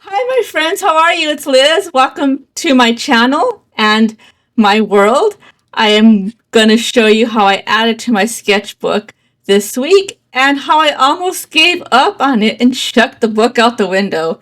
Hi, my friends. How are you? It's Liz. Welcome to my channel and my world. I am going to show you how I added to my sketchbook this week and how I almost gave up on it and chucked the book out the window.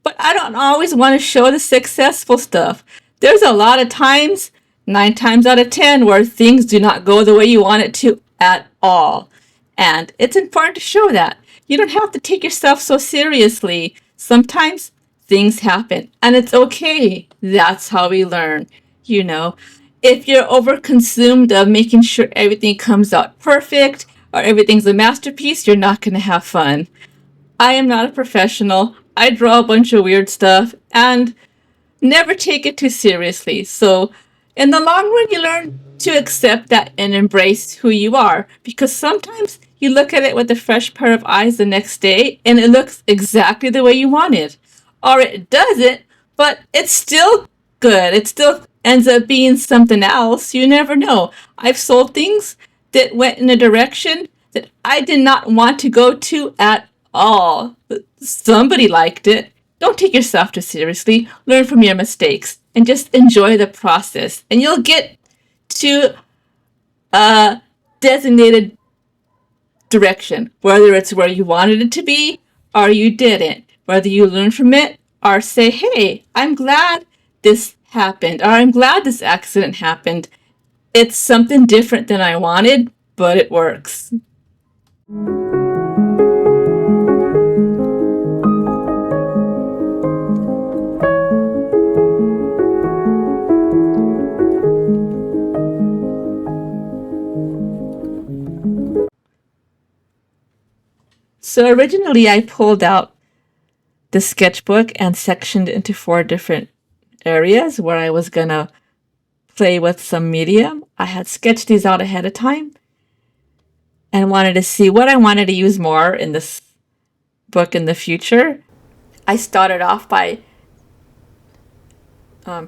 But I don't always want to show the successful stuff. There's a lot of times, 9 times out of 10, where things do not go the way you want it to at all. And it's important to show that. You don't have to take yourself so seriously. Sometimes things happen and it's okay. That's how we learn. You know, if you're overconsumed of making sure everything comes out perfect or everything's a masterpiece, you're not going to have fun. I am not a professional. I draw a bunch of weird stuff and never take it too seriously. So, in the long run, you learn to accept that and embrace who you are because sometimes you look at it with a fresh pair of eyes the next day and it looks exactly the way you want it. Or it doesn't, but it's still good. It still ends up being something else. You never know. I've sold things that went in a direction that I did not want to go to at all. But somebody liked it. Don't take yourself too seriously. Learn from your mistakes and just enjoy the process. And you'll get to a designated direction, whether it's where you wanted it to be or you didn't. Whether you learn from it or say, hey, I'm glad this happened, or I'm glad this accident happened. It's something different than I wanted, but it works. So originally I pulled out the sketchbook and sectioned it into 4 different areas where I was gonna play with some medium. I had sketched these out ahead of time and wanted to see what I wanted to use more in this book in the future. I started off by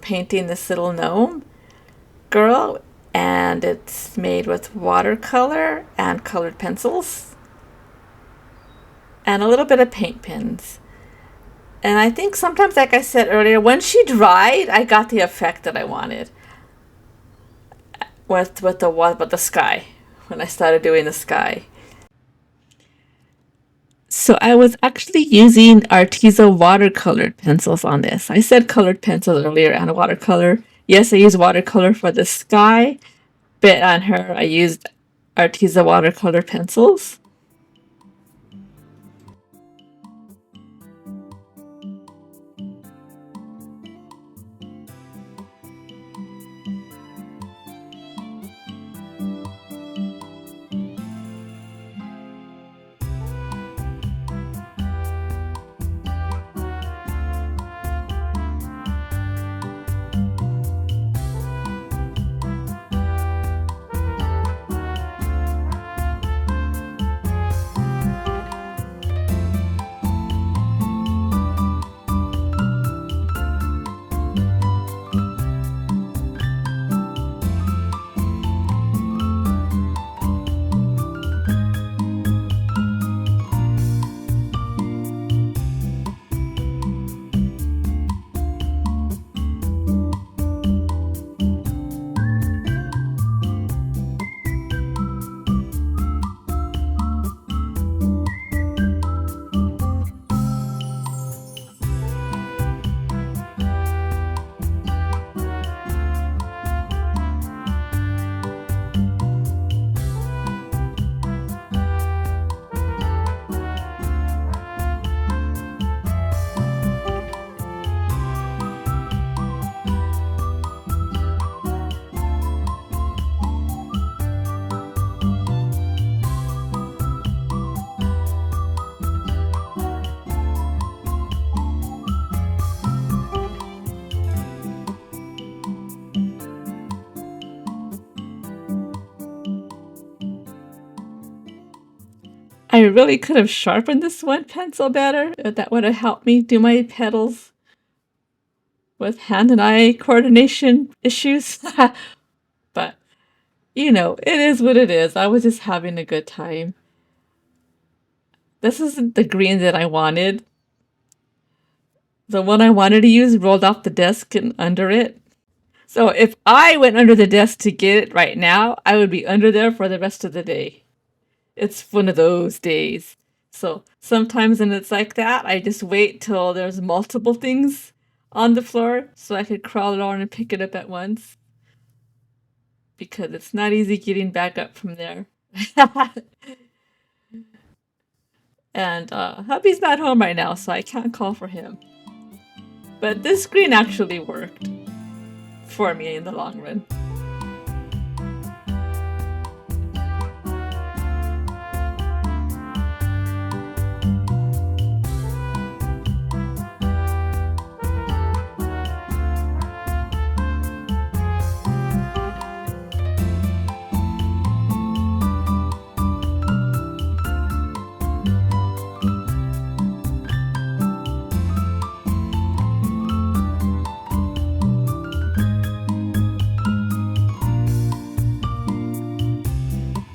painting this little gnome girl, and it's made with watercolor and colored pencils and a little bit of paint pens. And I think sometimes, like I said earlier, when she dried, I got the effect that I wanted with the sky, when I started doing the sky. So I was actually using Arteza watercolored pencils on this. I said colored pencils earlier and watercolor. Yes, I used watercolor for the sky, but on her I used Arteza watercolor pencils. I really could have sharpened this one pencil better. That would have helped me do my petals with hand and eye coordination issues. But, it is what it is. I was just having a good time. This isn't the green that I wanted. The one I wanted to use rolled off the desk and under it. So if I went under the desk to get it right now, I would be under there for the rest of the day. It's one of those days. So sometimes when it's like that, I just wait till there's multiple things on the floor so I could crawl around and pick it up at once. Because it's not easy getting back up from there. And hubby's not home right now, so I can't call for him. But this screen actually worked for me in the long run.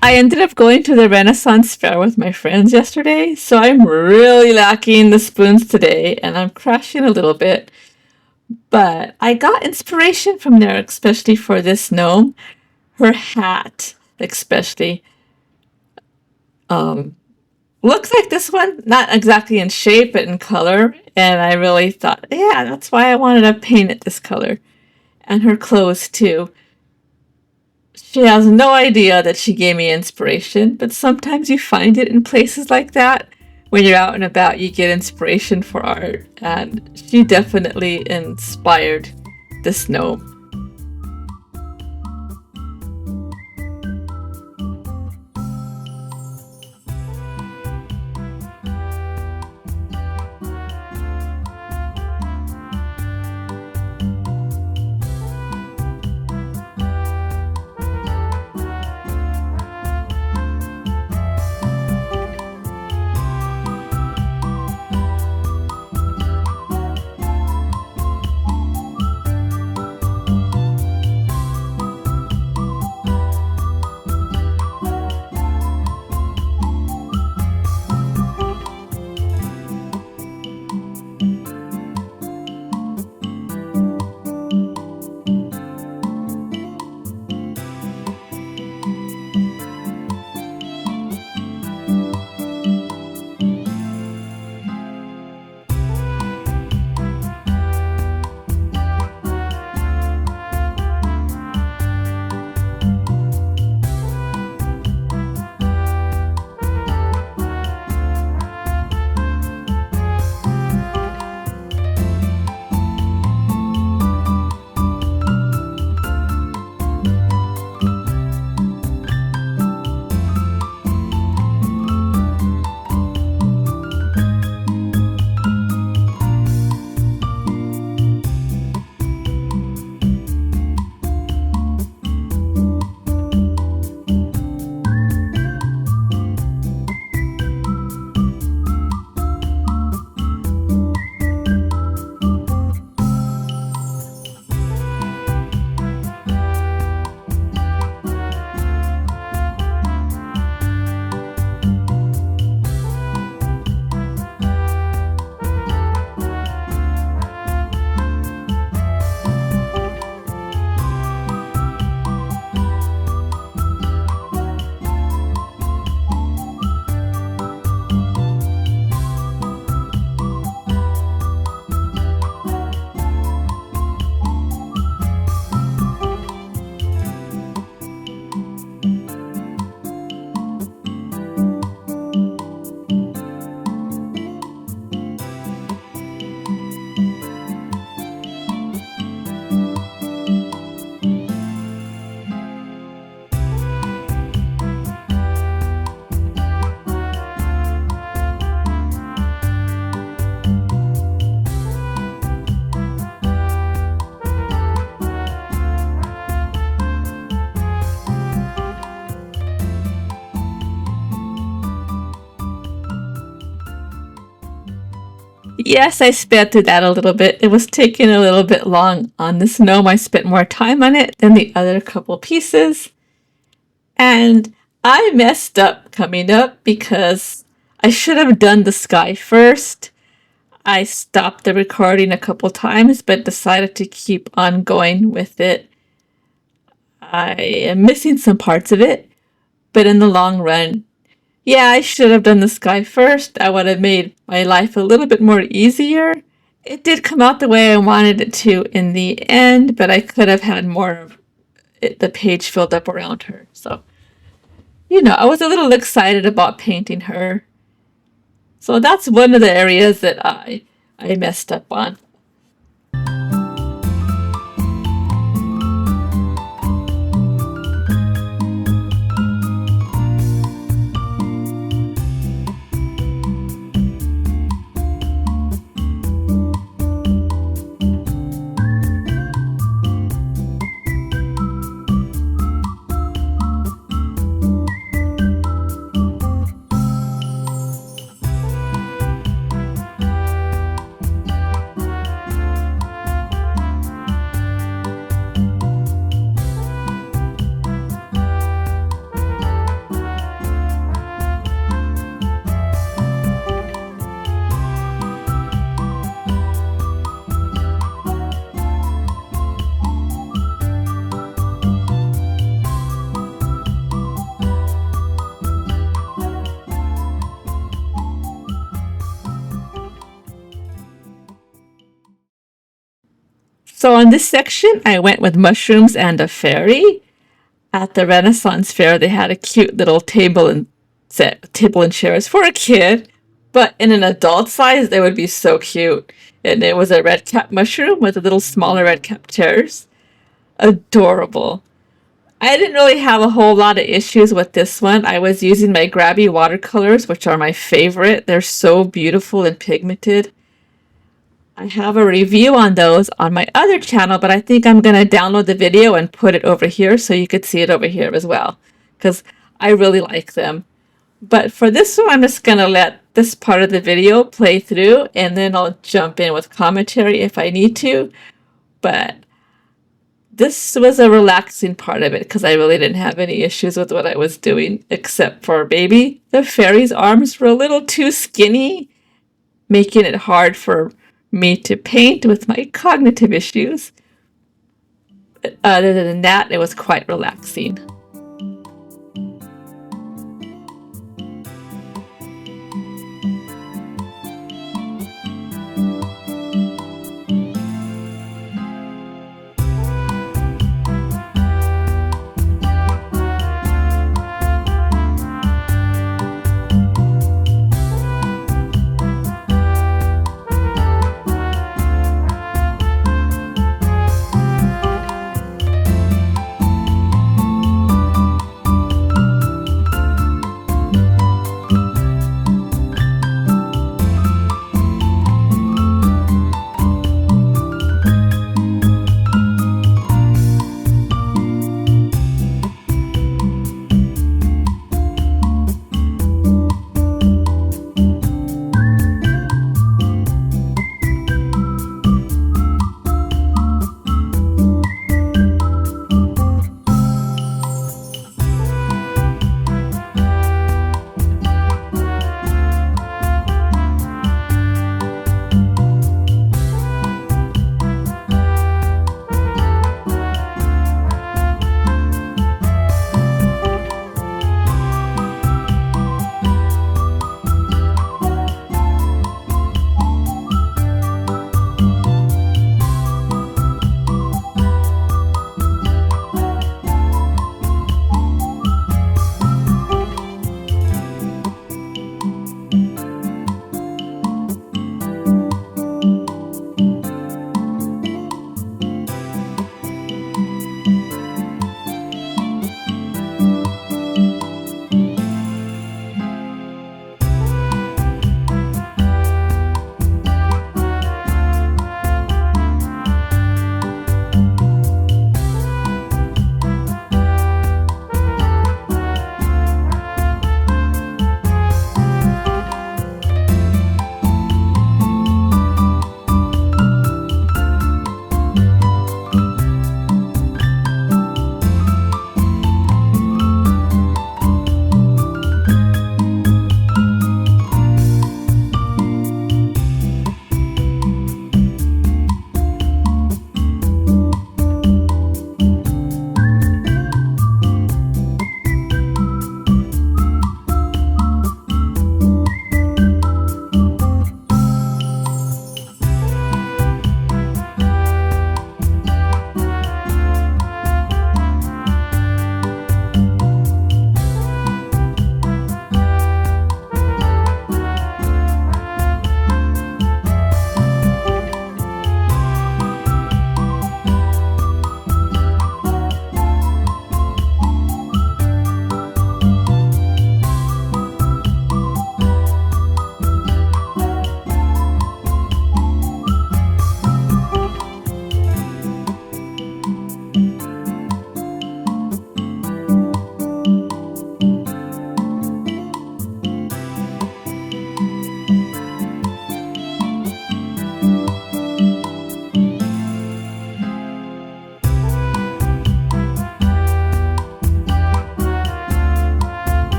I ended up going to the Renaissance Fair with my friends yesterday, so I'm really lacking the spoons today, and I'm crashing a little bit. But I got inspiration from there, especially for this gnome. Her hat, especially, looks like this one, not exactly in shape, but in color. And I really thought, yeah, that's why I wanted to paint it this color. And her clothes, too. She has no idea that she gave me inspiration, but sometimes you find it in places like that. When you're out and about, you get inspiration for art, and she definitely inspired this gnome. Yes, I sped through that a little bit. It was taking a little bit long on this gnome. I spent more time on it than the other couple pieces. And I messed up coming up because I should have done the sky first. I stopped the recording a couple times, but decided to keep on going with it. I am missing some parts of it, but in the long run, yeah, I should have done the sky first. That would have made my life a little bit more easier. It did come out the way I wanted it to in the end, but I could have had more of the page filled up around her. So, I was a little excited about painting her. So that's one of the areas that I messed up on. So on this section, I went with mushrooms and a fairy. At the Renaissance Fair, they had a cute little table and chairs for a kid, but in an adult size, they would be so cute. And it was a red cap mushroom with a little smaller red cap chairs. Adorable. I didn't really have a whole lot of issues with this one. I was using my grabby watercolors, which are my favorite. They're so beautiful and pigmented. I have a review on those on my other channel, but I think I'm going to download the video and put it over here so you could see it over here as well, because I really like them. But for this one, I'm just going to let this part of the video play through, and then I'll jump in with commentary if I need to. But this was a relaxing part of it because I really didn't have any issues with what I was doing, except for maybe the fairy's arms were a little too skinny, making it hard for me to paint with my cognitive issues. But other than that, it was quite relaxing.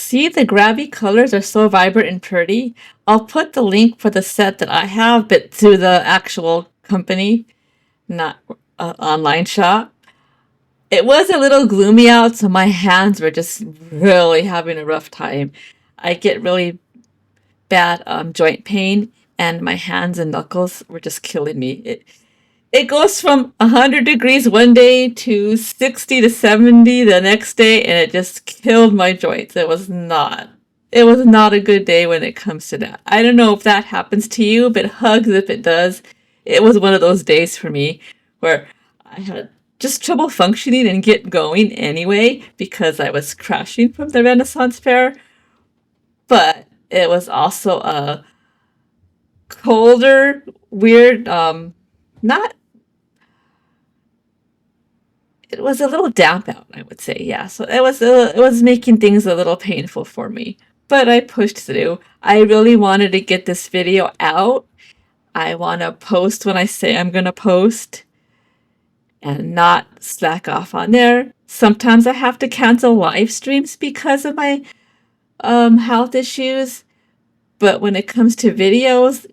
see the grabby colors are so vibrant and pretty. I'll put the link for the set that I have, but through the actual company, not online shop. It was a little gloomy out, so my hands were just really having a rough time. I get really bad joint pain, and my hands and knuckles were just killing me. It goes from 100 degrees one day to 60 to 70 the next day, and it just killed my joints. It was not a good day when it comes to that. I don't know if that happens to you, but hugs if it does. It was one of those days for me where I had just trouble functioning and get going anyway because I was crashing from the Renaissance Fair. But it was also a colder, weird, not, it was a little damp out, I would say. Yeah. So it was making things a little painful for me, but I pushed through. I really wanted to get this video out. I want to post when I say I'm going to post and not slack off on there. Sometimes I have to cancel live streams because of my health issues, but when it comes to videos,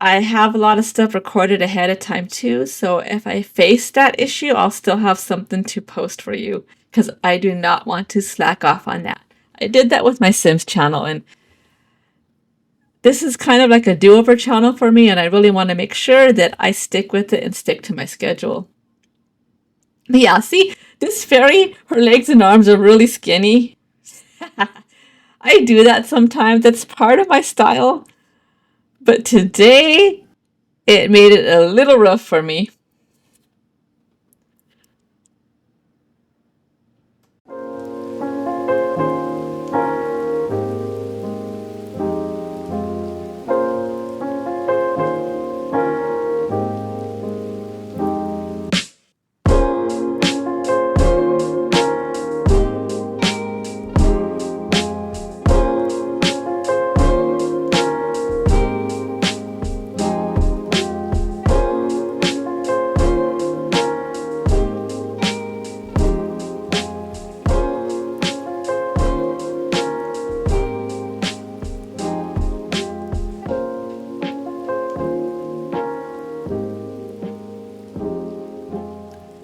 I have a lot of stuff recorded ahead of time too, so if I face that issue, I'll still have something to post for you because I do not want to slack off on that. I did that with my Sims channel, and this is kind of like a do-over channel for me, and I really want to make sure that I stick with it and stick to my schedule. But yeah, see, this fairy, her legs and arms are really skinny. I do that sometimes. That's part of my style. But today, it made it a little rough for me.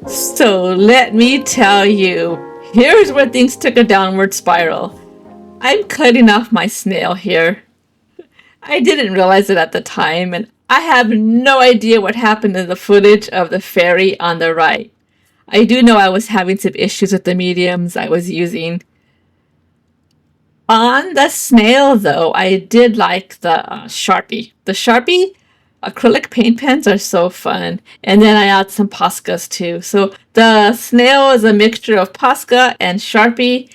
So let me tell you, here's where things took a downward spiral. I'm cutting off my snail here. I didn't realize it at the time, and I have no idea what happened to the footage of the fairy on the right. I do know I was having some issues with the mediums I was using. On the snail, though, I did like the Sharpie. The Sharpie acrylic paint pens are so fun. And then I add some Poscas too. So the snail is a mixture of Posca and Sharpie.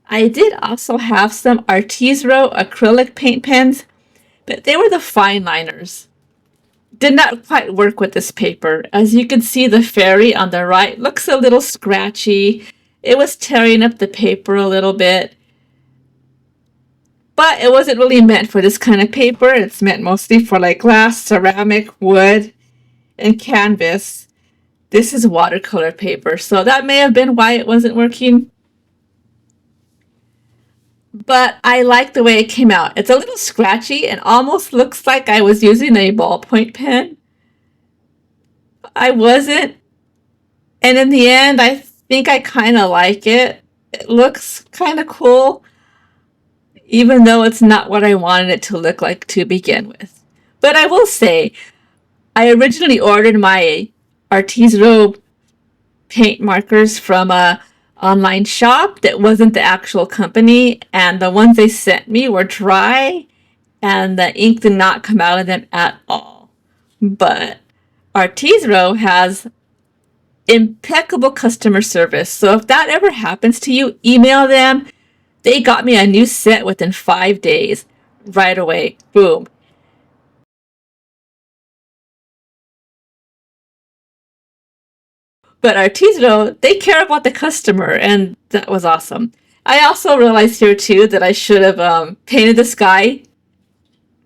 I did also have some Artesro acrylic paint pens, but they were the fine liners. Did not quite work with this paper. As you can see, the fairy on the right looks a little scratchy. It was tearing up the paper a little bit. But it wasn't really meant for this kind of paper. It's meant mostly for like glass, ceramic, wood, and canvas. This is watercolor paper, so that may have been why it wasn't working. But I like the way it came out. It's a little scratchy and almost looks like I was using a ballpoint pen. I wasn't. And in the end, I think I kind of like it. It looks kind of cool, even though it's not what I wanted it to look like to begin with. But I will say, I originally ordered my Artesro paint markers from a online shop that wasn't the actual company, and the ones they sent me were dry, and the ink did not come out of them at all. But Artesro has impeccable customer service, so if that ever happens to you, email them. They got me a new set within 5 days, right away. Boom. But Artesano, they care about the customer, and that was awesome. I also realized here too that I should have painted the sky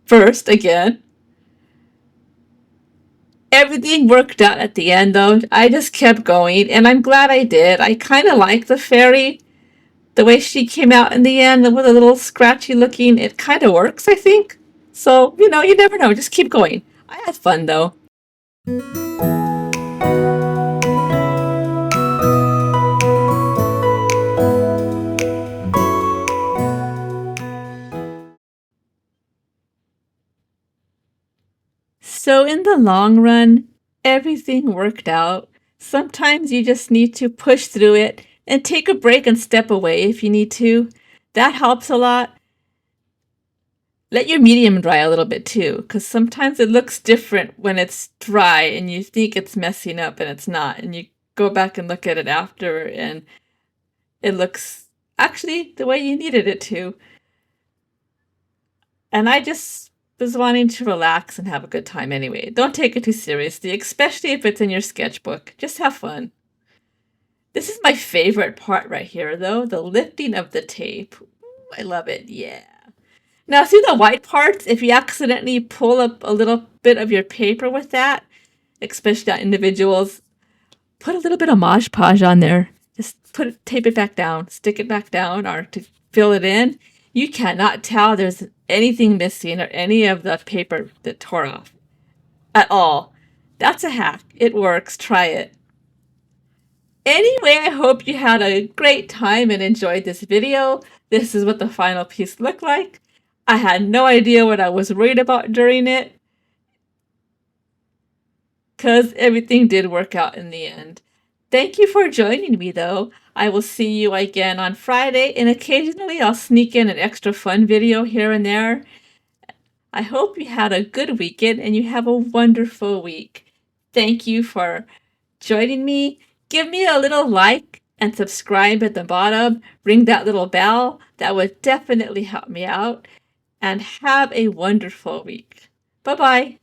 first again. Everything worked out at the end though. I just kept going, and I'm glad I did. I kind of like the fairy, the way she came out in the end with a little scratchy looking, it kind of works, I think. So, you never know. Just keep going. I had fun though. So, in the long run, everything worked out. Sometimes you just need to push through it and take a break and step away if you need to. That helps a lot. Let your medium dry a little bit too, because sometimes it looks different when it's dry and you think it's messing up and it's not. And you go back and look at it after and it looks actually the way you needed it to. And I just was wanting to relax and have a good time anyway. Don't take it too seriously, especially if it's in your sketchbook. Just have fun. This is my favorite part right here, though, the lifting of the tape. Ooh, I love it, yeah. Now, see the white parts? If you accidentally pull up a little bit of your paper with that, especially on individuals, put a little bit of Mod Podge on there. Just tape it back down, stick it back down, or to fill it in. You cannot tell there's anything missing or any of the paper that tore off at all. That's a hack. It works. Try it. Anyway, I hope you had a great time and enjoyed this video. This is what the final piece looked like. I had no idea what I was worried about during it, because everything did work out in the end. Thank you for joining me, though. I will see you again on Friday, and occasionally I'll sneak in an extra fun video here and there. I hope you had a good weekend and you have a wonderful week. Thank you for joining me. Give me a little like and subscribe at the bottom. Ring that little bell. That would definitely help me out. And have a wonderful week. Bye-bye.